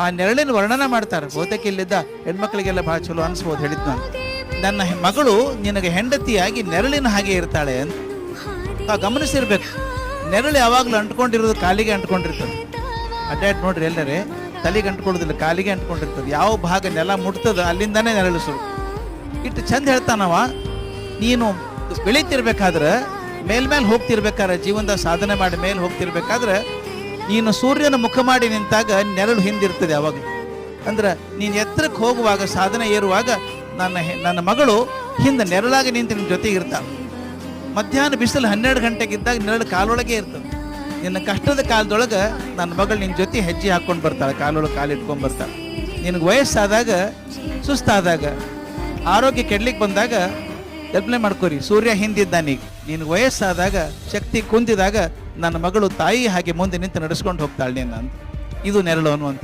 ಆ ನೆರಳಿನ ವರ್ಣನ ಮಾಡ್ತಾರೆ. ಬಹುತೇಕ ಇಲ್ಲಿದ್ದ ಹೆಣ್ಮಕ್ಳಿಗೆಲ್ಲ ಬಹಳ ಚಲೋ ಅನ್ಸ್ಬೋದು. ಹೇಳಿದ್ ನಾನು, ನನ್ನ ಮಗಳು ನಿನಗೆ ಹೆಂಡತಿಯಾಗಿ ನೆರಳಿನ ಹಾಗೆ ಇರ್ತಾಳೆ ಅಂತ. ತಾವು ಗಮನಿಸಿರ್ಬೇಕು, ನೆರಳು ಯಾವಾಗಲೂ ಅಂಟ್ಕೊಂಡಿರೋದು ಕಾಲಿಗೆ ಅಂಟ್ಕೊಂಡಿರ್ತದೆ. ಅಡ್ಡಾಡ್ ನೋಡ್ರಿ, ಎಲ್ಲರೇ ತಲೆಗೆ ಅಂಟ್ಕೊಳ್ಳೋದಿಲ್ಲ, ಕಾಲಿಗೆ ಅಂಟ್ಕೊಂಡಿರ್ತದೆ. ಯಾವ ಭಾಗ ನೆಲ ಮುಟ್ತದ ಅಲ್ಲಿಂದಾನೇ ನೆರಳು ಶುರು. ಇಟ್ಟು ಚಂದ ಹೇಳ್ತಾನವ, ನೀನು ಬೆಳೀತಿರ್ಬೇಕಾದ್ರೆ ಮೇಲ್ಮೇಲೆ ಹೋಗ್ತಿರ್ಬೇಕಾದ್ರೆ, ಜೀವನದ ಸಾಧನೆ ಮಾಡಿ ಮೇಲೆ ಹೋಗ್ತಿರ್ಬೇಕಾದ್ರೆ ನೀನು ಸೂರ್ಯನ ಮುಖ ಮಾಡಿ ನಿಂತಾಗ ನೆರಳು ಹಿಂದಿರ್ತದೆ. ಅವಾಗ ಅಂದ್ರೆ ನೀನು ಎತ್ತರಕ್ಕೆ ಹೋಗುವಾಗ, ಸಾಧನೆ ಏರುವಾಗ ನನ್ನ ಮಗಳು ಹಿಂದೆ ನೆರಳಾಗಿ ನಿಂತು ನಿನ್ನ ಜೊತೆಗೆ ಇರ್ತಾಳೆ. ಮಧ್ಯಾಹ್ನ ಬಿಸಿಲು 12 ಗಂಟೆಗಿದ್ದಾಗ ನೆರಳು ಕಾಲೊಳಗೆ ಇರ್ತದೆ. ನಿನ್ನ ಕಷ್ಟದ ಕಾಲದೊಳಗೆ ನನ್ನ ಮಗಳು ನಿನ್ನ ಜೊತೆ ಹೆಜ್ಜೆ ಹಾಕ್ಕೊಂಡು ಬರ್ತಾಳೆ, ಕಾಲೊಳಗೆ ಕಾಲಿಟ್ಕೊಂಡು ಬರ್ತಾಳೆ. ನಿನಗೆ ವಯಸ್ಸಾದಾಗ, ಸುಸ್ತಾದಾಗ, ಆರೋಗ್ಯ ಕೆಡ್ಲಿಕ್ಕೆ ಬಂದಾಗ ಕಲ್ಪನೆ ಮಾಡ್ಕೋರಿ, ಸೂರ್ಯ ಹಿಂದಿದ್ದಾನೀಗ. ನಿನಗೆ ವಯಸ್ಸಾದಾಗ, ಶಕ್ತಿ ಕುಂದಿದಾಗ ನನ್ನ ಮಗಳು ತಾಯಿ ಹಾಗೆ ಮುಂದೆ ನಿಂತು ನಡೆಸ್ಕೊಂಡು ಹೋಗ್ತಾಳೆ ನಿನ್ನ ಅಂತ. ಇದು ನೆರಳು ಅನ್ನುವಂಥದ್ದು.